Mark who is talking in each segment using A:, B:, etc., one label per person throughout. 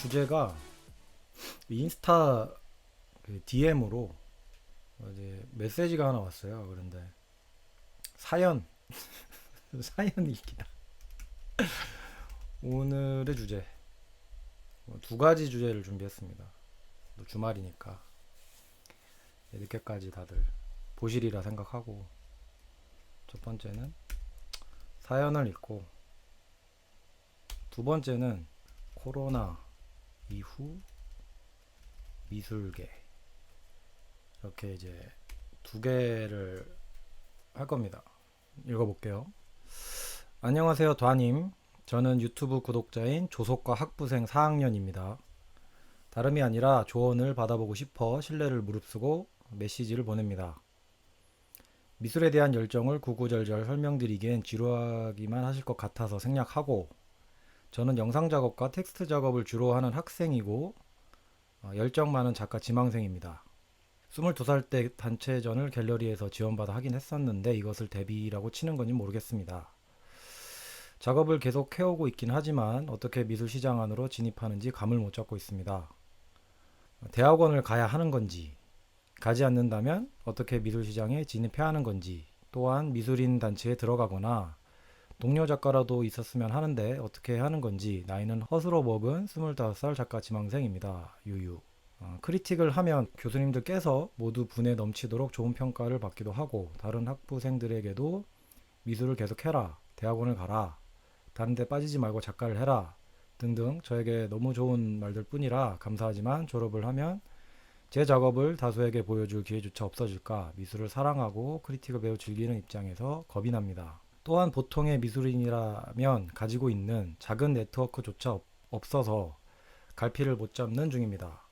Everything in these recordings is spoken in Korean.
A: 주제가 인스타 DM으로 이제 메시지가 하나 왔어요. 그런데 사연 사연이 있기다. 오늘의 주제 두 가지 주제를 준비했습니다. 또 주말이니까 늦게까지 다들 보시리라 생각하고, 첫 번째는 사연을 읽고, 두 번째는 코로나 이후 미술계, 이렇게 이제 두 개를 할 겁니다. 읽어볼게요. 안녕하세요, ద్వా님. 저는 유튜브 구독자인 조속과 학부생 4학년입니다. 다름이 아니라 조언을 받아보고 싶어 신뢰를 무릅쓰고 메시지를 보냅니다. 미술에 대한 열정을 구구절절 설명드리기엔 지루하기만 하실 것 같아서 생략하고, 저는 영상 작업과 텍스트 작업을 주로 하는 학생이고 열정 많은 작가 지망생입니다. 22살 때 단체전을 갤러리에서 지원받아 하긴 했었는데 이것을 데뷔라고 치는 건지 모르겠습니다. 작업을 계속 해오고 있긴 하지만 어떻게 미술 시장 안으로 진입하는지 감을 못 잡고 있습니다. 대학원을 가야 하는 건지, 가지 않는다면 어떻게 미술 시장에 진입해야 하는 건지, 또한 미술인 단체에 들어가거나 동료 작가라도 있었으면 하는데 어떻게 하는 건지, 나이는 허스로 먹은 25살 작가 지망생입니다. 유유. 크리틱을 하면 교수님들께서 모두 분에 넘치도록 좋은 평가를 받기도 하고, 다른 학부생들에게도 미술을 계속해라, 대학원을 가라, 다른 데 빠지지 말고 작가를 해라 등등 저에게 너무 좋은 말들 뿐이라 감사하지만, 졸업을 하면 제 작업을 다수에게 보여줄 기회조차 없어질까 미술을 사랑하고 크리틱을 매우 즐기는 입장에서 겁이 납니다. 또한 보통의 미술인이라면 가지고 있는 작은 네트워크조차 없어서 갈피를 못 잡는 중입니다.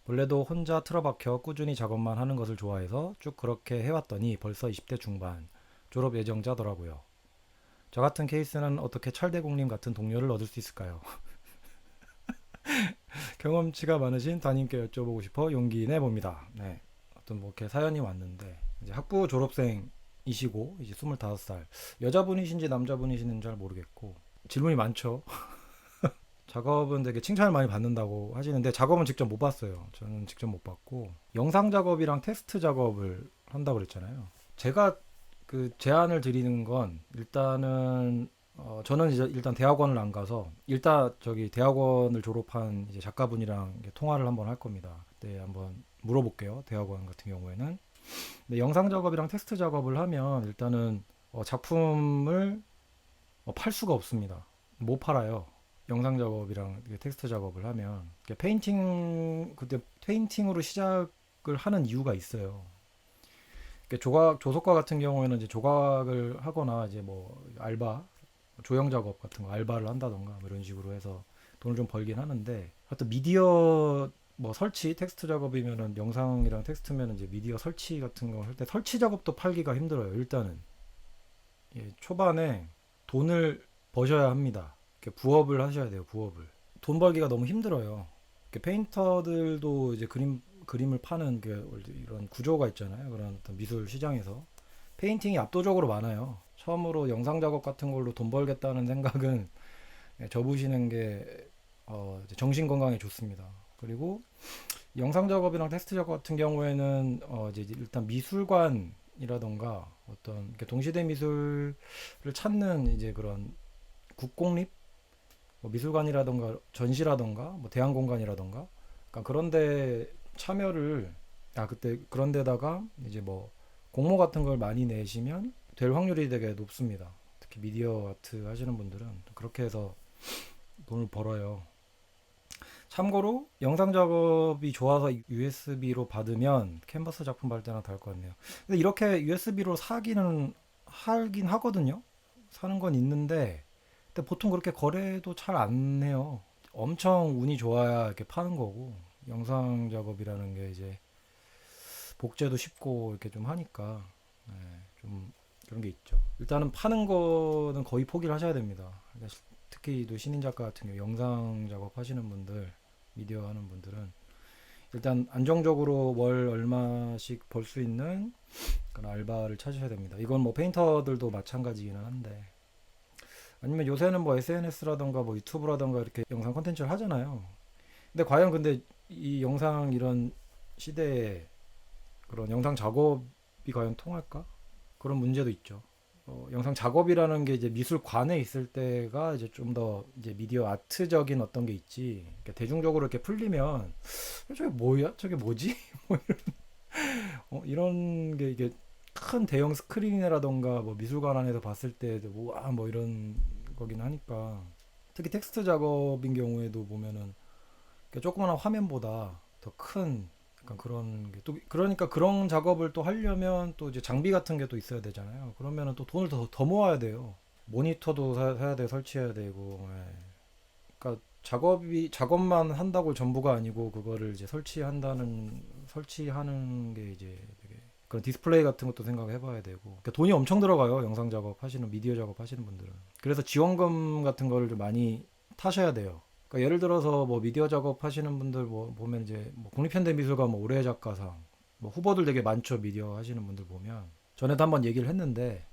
A: 원래도 혼자 틀어박혀 꾸준히 작업만 하는 것을 좋아해서 쭉 그렇게 해왔더니 벌써 20대 중반, 졸업 예정자더라고요. 저 같은 케이스는 어떻게 철대공님 같은 동료를 얻을 수 있을까요? 경험치가 많으신 담임께 여쭤보고 싶어 용기 내봅니다. 네. 어떤 뭐 이렇게 사연이 왔는데, 이제 학부 졸업생이시고 이제 25살, 여자분이신지 남자분이신지 잘 모르겠고 질문이 많죠. 작업은 되게 칭찬을 많이 받는다고 하시는데 작업은 직접 못 봤어요. 저는 직접 못 봤고, 영상 작업이랑 텍스트 작업을 한다고 그랬잖아요. 제가 그 제안을 드리는 건, 일단은 저는 이제 일단 대학원을 안 가서, 일단 저기 대학원을 졸업한 이제 작가분이랑 이제 통화를 한번 할 겁니다. 그때 한번 물어볼게요. 대학원 같은 경우에는. 근데 영상 작업이랑 텍스트 작업을 하면 일단은 작품을 팔 수가 없습니다. 못 팔아요. 영상 작업이랑 텍스트 작업을 하면 그때 페인팅으로 시작을 하는 이유가 있어요. 조속과 같은 경우에는 이제 조각을 하거나 이제 뭐 알바, 조형 작업 같은 거 알바를 한다던가 뭐 이런 식으로 해서 돈을 좀 벌긴 하는데, 하여튼 미디어 뭐 설치, 텍스트 작업이면은, 영상이랑 텍스트면은 이제 미디어 설치 같은 거 할 때 설치 작업도 팔기가 힘들어요. 일단은 초반에 돈을 버셔야 합니다. 부업을 하셔야 돼요. 부업을. 돈 벌기가 너무 힘들어요. 페인터들도 이제 그림을 파는 이런 구조가 있잖아요. 그런 어떤 미술 시장에서 페인팅이 압도적으로 많아요. 처음으로 영상 작업 같은 걸로 돈 벌겠다는 생각은 접으시는 게 이제 정신 건강에 좋습니다. 그리고 영상 작업이랑 텍스트 작업 같은 경우에는 이제 일단 미술관이라던가 어떤 이렇게 동시대 미술을 찾는 이제 그런 국공립 뭐 미술관이라던가 전시라던가 뭐 대안공간이라던가, 그러니까 그런데 참여를, 그때 그런 데다가 이제 뭐 공모 같은 걸 많이 내시면 될 확률이 되게 높습니다. 특히 미디어 아트 하시는 분들은 그렇게 해서 돈을 벌어요. 참고로 영상 작업이 좋아서 USB로 받으면 캔버스 작품 받을 때랑 다를 것 같네요. 근데 이렇게 USB로 사기는 하긴 하거든요. 사는 건 있는데, 근데 보통 그렇게 거래도 잘 안 해요. 엄청 운이 좋아야 이렇게 파는 거고, 영상 작업이라는 게 이제 복제도 쉽고 이렇게 좀 하니까 좀 그런 게 있죠. 일단은 파는 거는 거의 포기를 하셔야 됩니다. 특히 또 신인 작가 같은 경우 영상 작업 하시는 분들, 미디어 하는 분들은 일단 안정적으로 월 얼마씩 벌 수 있는 그런 알바를 찾으셔야 됩니다. 이건 뭐 페인터들도 마찬가지기는 한데, 아니면 요새는 뭐 SNS라던가 뭐 유튜브라던가 이렇게 영상 콘텐츠를 하잖아요. 근데 과연 근데 이 영상 이런 시대에 그런 영상 작업이 과연 통할까? 그런 문제도 있죠. 영상 작업이라는 게 이제 미술관에 있을 때가 이제 좀 더 이제 미디어 아트적인 어떤 게 있지. 그러니까 대중적으로 이렇게 풀리면 저게 뭐야? 저게 뭐지? 이런 게 이게 큰 대형 스크린이라던가 뭐 미술관 안에서 봤을 때도 우와 뭐 이런 거긴 하니까 특히 텍스트 작업인 경우에도 보면은 조그마한 화면보다 더 큰 약간 그런 게 또 그러니까 그런 작업을 또 하려면 또 이제 장비 같은 게 또 있어야 되잖아요. 그러면은 또 돈을 더 모아야 돼요. 모니터도 사야 돼, 설치해야 되고. 예. 그러니까 작업만 한다고 전부가 아니고 그거를 이제 설치하는 게 이제 되게 그런 디스플레이 같은 것도 생각해 봐야 되고. 그러니까 돈이 엄청 들어가요. 영상 작업 하시는 미디어 작업 하시는 분들은. 그래서 지원금 같은 거를 좀 많이 타셔야 돼요. 그러니까 예를 들어서 뭐 미디어 작업 하시는 분들 뭐 보면 이제 뭐 국립현대미술관 뭐 올해의 작가상 뭐 후보들 되게 많죠. 미디어 하시는 분들 보면 전에도 한번 얘기를 했는데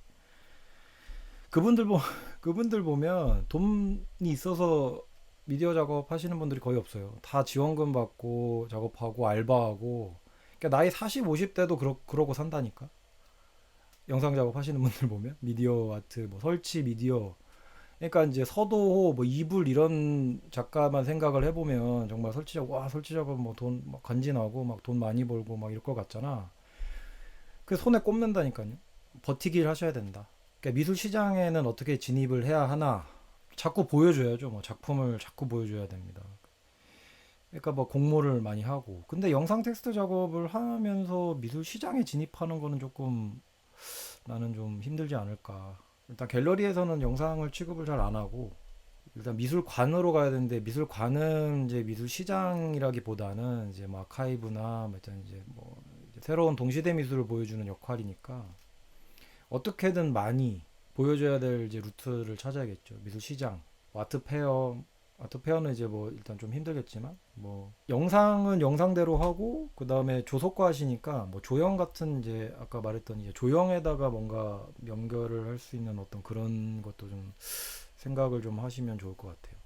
A: 그분들 보 그분들 보면 돈이 있어서 미디어 작업 하시는 분들이 거의 없어요. 다 지원금 받고 작업하고 알바하고. 그러니까 나이 40, 50대도 그러고 산다니까. 영상 작업 하시는 분들 보면 미디어 아트 뭐 설치 미디어 그러니까 이제 서도호 뭐 이불 이런 작가만 생각을 해보면 정말 설치 작업 뭐 돈 막 간지나고 막 돈 많이 벌고 막 이럴 것 같잖아. 그 손에 꼽는다니까요. 버티기를 하셔야 된다. 그러니까 미술 시장에는 어떻게 진입을 해야 하나? 자꾸 보여줘야죠. 뭐 작품을 자꾸 보여줘야 됩니다. 그러니까 뭐 공모를 많이 하고. 근데 영상 텍스트 작업을 하면서 미술 시장에 진입하는 거는 조금 나는 좀 힘들지 않을까. 일단 갤러리에서는 영상을 취급을 잘 안 하고 일단 미술관으로 가야 되는데 미술관은 이제 미술 시장이라기보다는 이제 뭐 아카이브나 뭐 일단 이제 뭐 이제 새로운 동시대 미술을 보여주는 역할이니까 어떻게든 많이 보여줘야 될 이제 루트를 찾아야겠죠. 미술 시장, 뭐 아트 페어는 이제 뭐 일단 좀 힘들겠지만 뭐 영상은 영상대로 하고 그 다음에 조속화 하시니까 뭐 조형 같은 이제 아까 말했던 이제 조형에다가 뭔가 연결을 할 수 있는 어떤 그런 것도 좀 생각을 좀 하시면 좋을 것 같아요.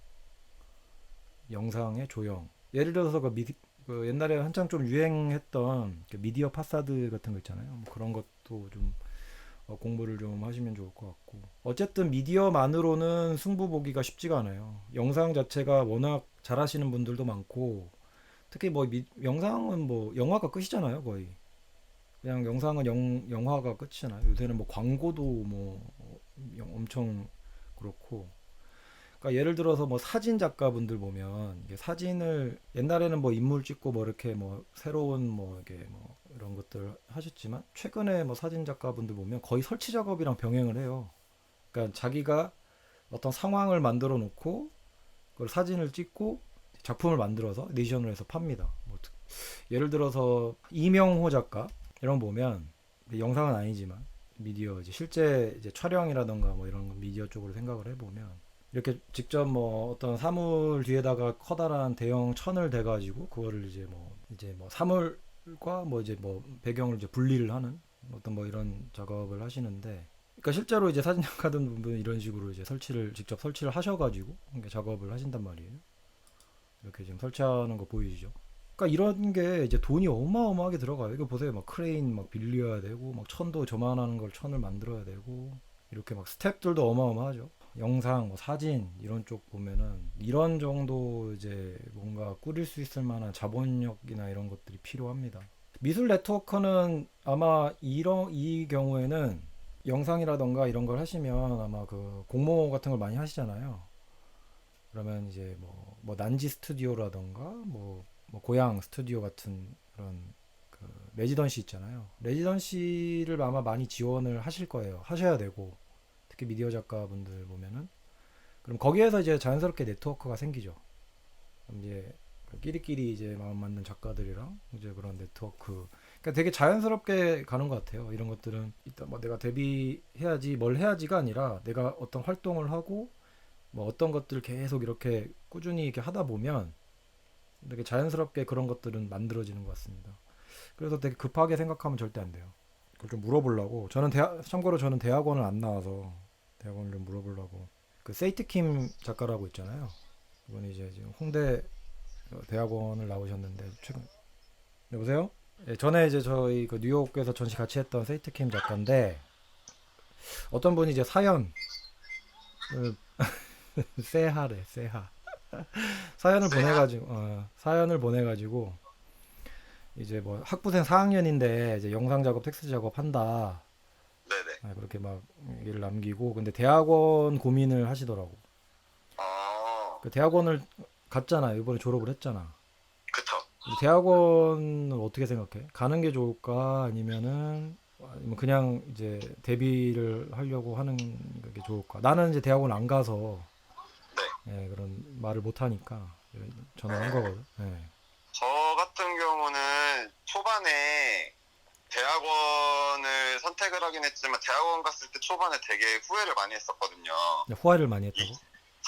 A: 영상의 조형. 예를 들어서 그 옛날에 한창 좀 유행했던 그 미디어 파사드 같은 거 있잖아요. 뭐 그런 것도 좀 공부를 좀 하시면 좋을 것 같고. 어쨌든 미디어만으로는 승부 보기가 쉽지가 않아요. 영상 자체가 워낙 잘하시는 분들도 많고, 특히 뭐 영상은 뭐 영화가 끝이잖아요, 거의. 그냥 영상은 영화가 끝이잖아요. 요새는 뭐 광고도 뭐 엄청 그렇고. 그러니까 예를 들어서 뭐 사진 작가분들 보면 이게 사진을 옛날에는 뭐 인물 찍고 뭐 이렇게 뭐 새로운 뭐 이게 뭐 이런 것들 하셨지만 최근에 뭐 사진 작가분들 보면 거의 설치 작업이랑 병행을 해요. 그러니까 자기가 어떤 상황을 만들어 놓고 그걸 사진을 찍고 작품을 만들어서 에디션을 해서 팝니다. 뭐 예를 들어서 이명호 작가 이런 거 보면 영상은 아니지만 미디어 이제 실제 이제 촬영이라던가 뭐 이런 거 미디어 쪽으로 생각을 해보면 이렇게 직접 뭐 어떤 사물 뒤에다가 커다란 대형 천을 대가지고 그거를 이제 뭐 사물과 뭐 이제 뭐 배경을 이제 분리를 하는 어떤 뭐 이런 작업을 하시는데 그러니까 실제로 이제 사진작가든 분은 이런 식으로 이제 직접 설치를 하셔가지고 작업을 하신단 말이에요. 이렇게 지금 설치하는 거 보이시죠? 그러니까 이런 게 이제 돈이 어마어마하게 들어가요. 이거 보세요. 막 크레인 막 빌려야 되고 막 천도 저만한 걸 천을 만들어야 되고 이렇게 막 스텝들도 어마어마하죠. 영상, 뭐 사진 이런 쪽 보면은 이런 정도 이제 뭔가 꾸릴 수 있을 만한 자본력이나 이런 것들이 필요합니다. 미술 네트워크는 아마 이 경우에는 영상이라던가 이런 걸 하시면 아마 그 공모 같은 걸 많이 하시잖아요. 그러면 이제 뭐 난지 스튜디오라던가 뭐 고양 스튜디오 같은 그런 그 레지던시 있잖아요. 레지던시를 아마 많이 지원을 하실 거예요. 하셔야 되고 특히 미디어 작가분들 보면은 그럼 거기에서 이제 자연스럽게 네트워크가 생기죠. 그럼 이제 끼리끼리 이제 마음 맞는 작가들이랑 이제 그런 네트워크. 그러니까 되게 자연스럽게 가는 것 같아요. 이런 것들은 일단 뭐 내가 데뷔해야지 뭘 해야지가 아니라 내가 어떤 활동을 하고 뭐 어떤 것들을 계속 이렇게 꾸준히 이렇게 하다 보면 되게 자연스럽게 그런 것들은 만들어지는 것 같습니다. 그래서 되게 급하게 생각하면 절대 안 돼요. 그걸 좀 물어보려고. 참고로 저는 대학원을 안 나와서 대학원을 좀 물어보려고. 그 세이트킴 작가라고 있잖아요. 이분이 이제 지금 홍대 대학원을 나오셨는데 최근 여보세요? 예, 전에 이제 저희 그 뉴욕에서 전시 같이 했던 세이트킴 작가인데 어떤 분이 이제 사연을 세하래 세하 사연을
B: 쎄한?
A: 보내가지고 사연을 보내가지고 이제 뭐 학부생 4학년인데 이제 영상 작업, 텍스트 작업 한다.
B: 네네.
A: 그렇게 막 얘기를 남기고 근데 대학원 고민을 하시더라고.
B: 어,
A: 그 대학원을 갔잖아. 이번에 졸업을 했잖아.
B: 그쵸.
A: 근데 대학원을 어떻게 생각해? 가는 게 좋을까? 아니면 그냥 이제 대비를 하려고 하는 게 좋을까? 나는 이제 대학원 안 가서
B: 네.
A: 그런 말을 못 하니까 전화를 한
B: 네.
A: 거거든. 예.
B: 저 같은 경우는 초반에 대학원을 선택을 하긴 했지만 대학원 갔을 때 초반에 되게 후회를 많이 했었거든요.
A: 후회를 많이
B: 이
A: 했다고?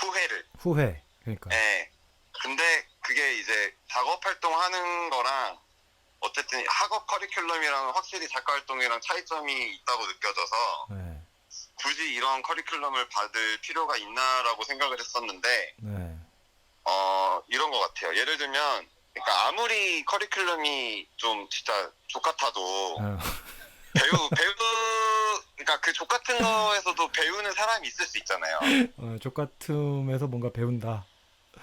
B: 후회를.
A: 후회. 그러니까.
B: 예. 근데 그게 이제 작업 활동하는 거랑 어쨌든 학업 커리큘럼이랑 확실히 작가 활동이랑 차이점이 있다고 느껴져서
A: 네.
B: 굳이 이런 커리큘럼을 받을 필요가 있나라고 생각을 했었는데
A: 네.
B: 이런 것 같아요. 예를 들면 그러니까 아무리 커리큘럼이 좀 진짜 족 같아도
A: 어,
B: 배우 그러니까 그 족 같은 거에서도 배우는 사람이 있을 수 있잖아요.
A: 족같음에서 뭔가 배운다.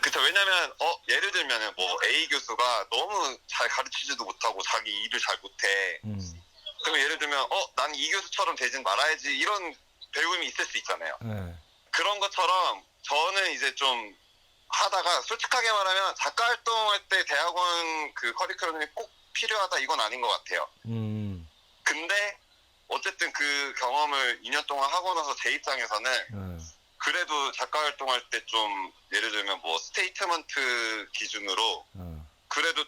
B: 그쵸. 왜냐면 예를 들면은 뭐 A 교수가 너무 잘 가르치지도 못하고 자기 일을 잘 못해.
A: 음.
B: 그럼 예를 들면 난 이 교수처럼 되진 말아야지 이런 배움이 있을 수 있잖아요.
A: 네.
B: 그런 것처럼 저는 이제 좀 하다가 솔직하게 말하면 작가 활동할 때 대학원 그 커리큘럼이 꼭 필요하다 이건 아닌 것 같아요.
A: 음.
B: 근데 어쨌든 그 경험을 2년 동안 하고 나서 제 입장에서는
A: 네.
B: 그래도 작가 활동할 때 좀 예를 들면 뭐 스테이트먼트 기준으로 그래도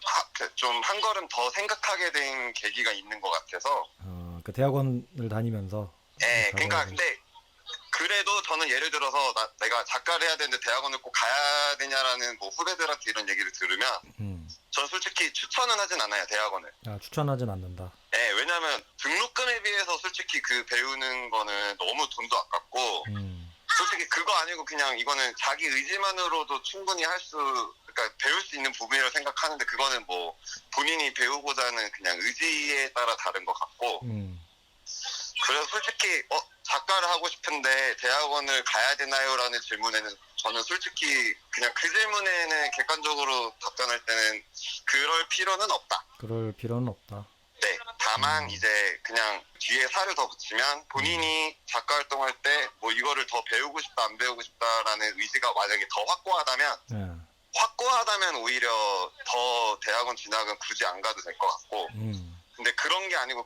B: 좀 한 걸음 더 생각하게 된 계기가 있는 것 같아서
A: 그 대학원을 다니면서
B: 그러니까
A: 작업을.
B: 근데 그래도 저는 예를 들어서 내가 작가를 해야 되는데 대학원을 꼭 가야 되냐라는 뭐 후배들한테 이런 얘기를 들으면
A: 음.
B: 전 솔직히 추천은 하진 않아요 대학원을.
A: 추천하진 않는다.
B: 왜냐면 등록금에 비해서 솔직히 그 배우는 거는 너무 돈도 아깝고
A: 음.
B: 솔직히 그거 아니고 그냥 이거는 자기 의지만으로도 충분히 그러니까 배울 수 있는 부분이라고 생각하는데 그거는 뭐 본인이 배우고자 하는 그냥 의지에 따라 다른 것 같고
A: 음.
B: 그래서 솔직히 작가를 하고 싶은데 대학원을 가야 되나요?라는 질문에는 저는 솔직히 그냥 그 질문에는 객관적으로 답변할 때는 그럴 필요는 없다.
A: 그럴 필요는 없다.
B: 네, 다만
A: 음.
B: 이제 그냥 뒤에 살을 더 붙이면 본인이 작가 활동할 때 뭐 이거를 더 배우고 싶다 안 배우고 싶다라는 의지가 만약에 더
A: 네.
B: 확고하다면 오히려 더 대학원 진학은 굳이 안 가도 될 것 같고
A: 음.
B: 근데 그런 게 아니고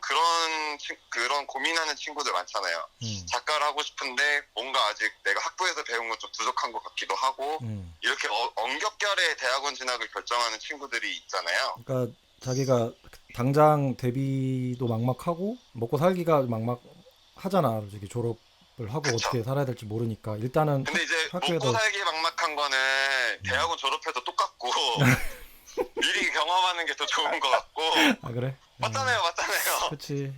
B: 그런 고민하는 친구들 많잖아요.
A: 음.
B: 작가를 하고 싶은데 뭔가 아직 내가 학부에서 배운 건 좀 부족한 것 같기도 하고
A: 음.
B: 이렇게 엉겹결에 대학원 진학을 결정하는 친구들이 있잖아요.
A: 그러니까 자기가 당장 데뷔도 막막하고 먹고 살기가 막막하잖아. 솔직히 졸업을 하고
B: 그쵸?
A: 어떻게 살아야 될지 모르니까 일단은
B: 근데 이제 먹고
A: 학교에서.
B: 살기 막막한 거는
A: 음.
B: 대학원 졸업해도 똑같고 미리 경험하는 게 더 좋은 것 같고
A: 그래?
B: 맞잖아요, 맞잖아요.
A: 그치.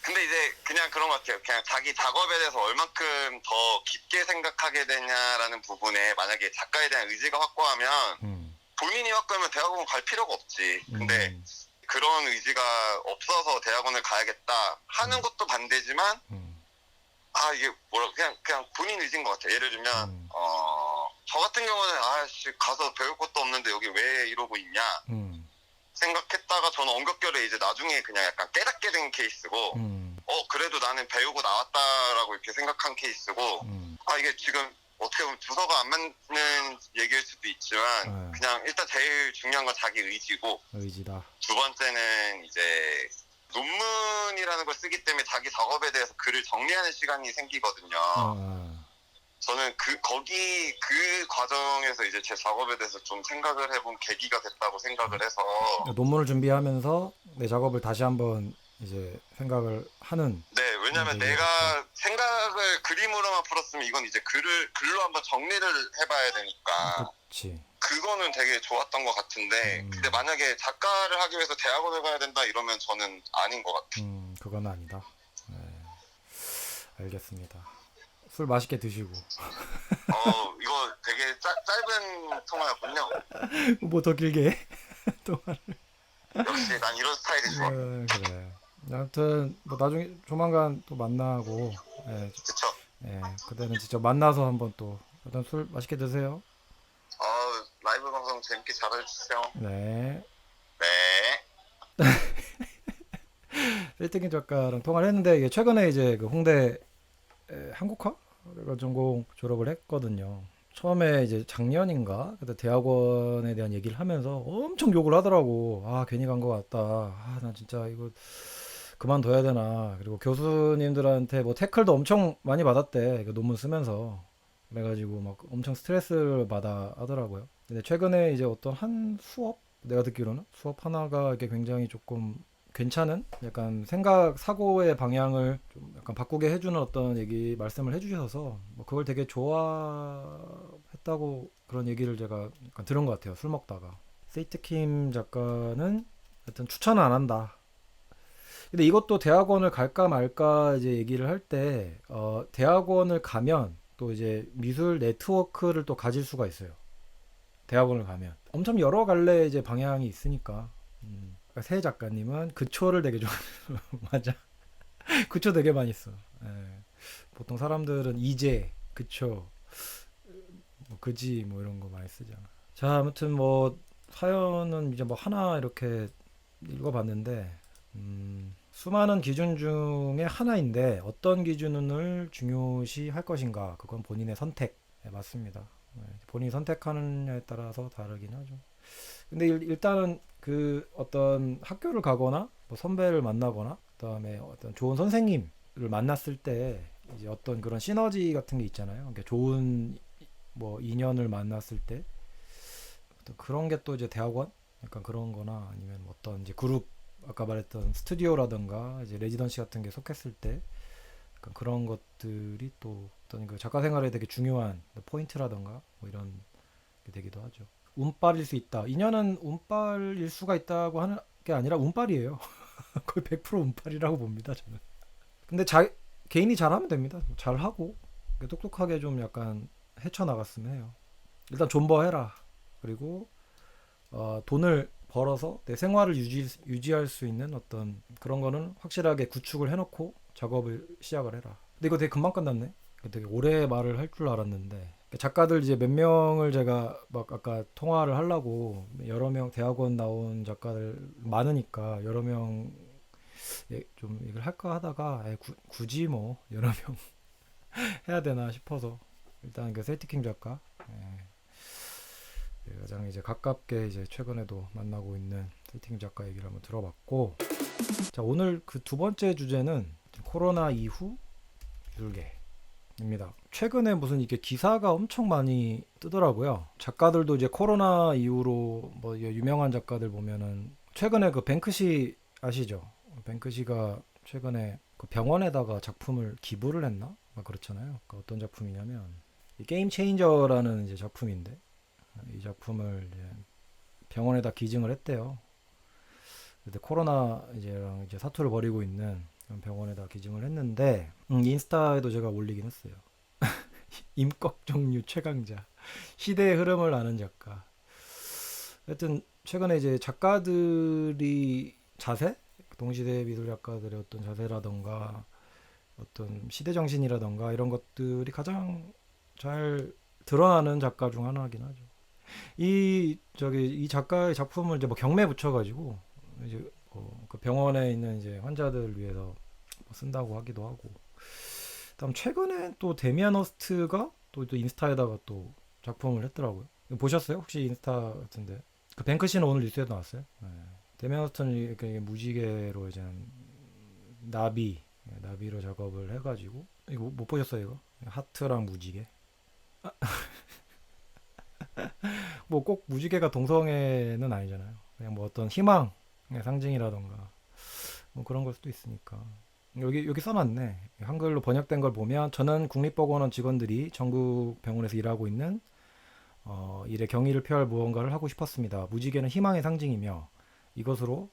B: 근데 이제 그냥 그런 것 같아요. 그냥 자기 작업에 대해서 얼만큼 더 깊게 생각하게 되냐라는 부분에 만약에 작가에 대한 의지가 확고하면
A: 음.
B: 본인이 확고하면 대학원 갈 필요가 없지. 근데
A: 음.
B: 그런 의지가 없어서 대학원을 가야겠다 하는
A: 음.
B: 것도 반대지만
A: 음.
B: 이게 뭐라 그냥 본인 의지인 것 같아요. 예를 들면
A: 음.
B: 저 같은 경우는 아씨 가서 배울 것도 없는데 여기 왜 이러고 있냐
A: 음.
B: 생각했다가 저는 엉겹결에 이제 나중에 그냥 약간 깨닫게 된 케이스고
A: 음.
B: 그래도 나는 배우고 나왔다라고 이렇게 생각한 케이스고
A: 음.
B: 이게 지금 어떻게 보면 부서가 안 맞는 얘기일 수도 있지만 그냥 일단 제일 중요한 건 자기 의지고
A: 의지다.
B: 두 번째는 이제 논문이라는 걸 쓰기 때문에 자기 작업에 대해서 글을 정리하는 시간이 생기거든요. 저는 그 과정에서 이제 제 작업에 대해서 좀 생각을 해본 계기가 됐다고 생각을 해서.
A: 논문을 준비하면서 내 작업을 다시 한번 이제 생각을 하는
B: 네, 왜냐면
A: 계기가 됐다.
B: 내가 생각을 그림으로만 풀었으면 이건 이제 글로 한번 정리를 해봐야 되니까.
A: 그치.
B: 그거는 되게 좋았던 것 같은데, 근데 만약에 작가를 하기 위해서 대학원을 가야 된다 이러면 저는 아닌 것 같아요.
A: 그건 아니다. 네, 알겠습니다. 술 맛있게 드시고.
B: 이거 되게 짧은 통화였군요.
A: 뭐 더 길게 해? 또.
B: 역시 난 이런 스타일이 좋아.
A: 그래. 아무튼 뭐 나중에 조만간 또 만나고, 예,
B: 그쵸?
A: 예, 그때는 진짜 만나서 한번 또 일단 술 맛있게 드세요.
B: 라이브 방송 재밌게 잘 해주세요.
A: 네.
B: 네.
A: 필팅기 작가랑 통화를 했는데 이게 최근에 이제 그 홍대 한국화 전공 졸업을 했거든요. 처음에 이제 작년인가 그때 대학원에 대한 얘기를 하면서 엄청 욕을 하더라고. 아 괜히 간 것 같다. 아 나 진짜 이거 그만둬야 되나. 그리고 교수님들한테 뭐 태클도 엄청 많이 받았대. 그 논문 쓰면서. 그래가지고 막 엄청 스트레스를 받아 하더라고요. 근데 최근에 이제 어떤 한 수업, 내가 듣기로는 수업 하나가 이게 굉장히 조금 괜찮은 약간 생각 사고의 방향을 좀 약간 바꾸게 해주는 어떤 얘기 말씀을 해주셔서 뭐 그걸 되게 좋아했다고 그런 얘기를 제가 약간 들은 것 같아요. 술 먹다가. 세이트킴 작가는 하여튼 추천은 안 한다. 근데 이것도 대학원을 갈까 말까 이제 얘기를 할 때 대학원을 가면 또 이제 미술 네트워크를 또 가질 수가 있어요. 대학원을 가면 엄청 여러 갈래 이제 방향이 있으니까. 그러니까 새 작가님은 그초를 되게 좋아. 맞아. 그초 되게 많이 써. 예. 보통 사람들은 이제 그초, 뭐 그지 뭐 이런 거 많이 쓰잖아. 자, 아무튼 뭐 사연은 이제 뭐 하나 이렇게 읽어봤는데 수많은 기준 중에 하나인데 어떤 기준을 중요시 할 것인가 그건 본인의 선택. 네, 맞습니다. 네, 본인이 선택하느냐에 따라서 다르긴 하죠. 근데 일단은 그 어떤 학교를 가거나 뭐 선배를 만나거나 그다음에 어떤 좋은 선생님을 만났을 때 이제 어떤 그런 시너지 같은 게 있잖아요. 그러니까 좋은 뭐 인연을 만났을 때 어떤 그런 게 또 이제 대학원 약간 그런 거나 아니면 뭐 어떤 이제 그룹 아까 말했던 스튜디오라든가 이제 레지던시 같은 게 속했을 때 약간 그런 것들이 또 어떤 그 작가 생활에 되게 중요한 포인트라든가 뭐 이런 게 되기도 하죠. 운빨일 수 있다. 인연은 운빨일 수가 있다고 하는 게 아니라 운빨이에요. 거의 100% 운빨이라고 봅니다, 저는. 근데 개인이 잘하면 됩니다. 잘하고 똑똑하게 좀 약간 헤쳐나갔으면 해요. 일단 존버해라. 그리고 돈을 벌어서 내 생활을 유지할 수 있는 어떤 그런 거는 확실하게 구축을 해놓고 작업을 시작을 해라. 근데 이거 되게 금방 끝났네. 되게 오래 말을 할 줄 알았는데 작가들 이제 몇 명을 제가 막 아까 통화를 하려고 여러 명 대학원 나온 작가들 많으니까 여러 명 좀 이걸 할까 하다가 굳이 뭐 여러 명 해야 되나 싶어서 일단 그 셀티킹 작가 가장 이제 가깝게 이제 최근에도 만나고 있는 셀티킹 작가 얘기를 한번 들어봤고, 자 오늘 그 두 번째 주제는 코로나 이후 미술계입니다. 최근에 무슨 이게 기사가 엄청 많이 뜨더라고요. 작가들도 이제 코로나 이후로 뭐 유명한 작가들 보면은 최근에 그 뱅크시 아시죠? 뱅크시가 최근에 그 병원에다가 작품을 기부를 했나? 막 그렇잖아요. 그 어떤 작품이냐면 게임 체인저라는 이제 작품인데 이 작품을 이제 병원에다 기증을 했대요. 근데 코로나 이제 사투를 벌이고 있는 병원에다 기증을 했는데 인스타에도 제가 올리긴 했어요. 임꺽 정류 최강자, 시대의 흐름을 아는 작가. 하여튼 최근에 이제 작가들이 자세, 동시대 미술 작가들의 어떤 자세라던가 어떤 시대 정신이라던가 이런 것들이 가장 잘 드러나는 작가 중 하나긴 하죠. 이 작가의 작품을 이제 뭐 경매 붙여가지고 이제 그 병원에 있는 이제 환자들을 위해서 뭐 쓴다고 하기도 하고. 다음 최근에 또 데미안 허스트가 또 인스타에다가 또 작품을 했더라고요. 보셨어요? 혹시 인스타 같은데? 그 뱅크시는 오늘 뉴스에 나왔어요. 네. 데미안 허스트는 이렇게 무지개로 이제 나비로 작업을 해가지고 이거 못 보셨어요 이거? 하트랑 무지개. 뭐 꼭 무지개가 동성애는 아니잖아요. 그냥 뭐 어떤 희망의 상징이라던가 뭐 그런 걸 수도 있으니까. 여기 써놨네. 한글로 번역된 걸 보면 저는 국립보건원 직원들이 전국 병원에서 일하고 있는 일의 경의를 표할 무언가를 하고 싶었습니다. 무지개는 희망의 상징이며 이것으로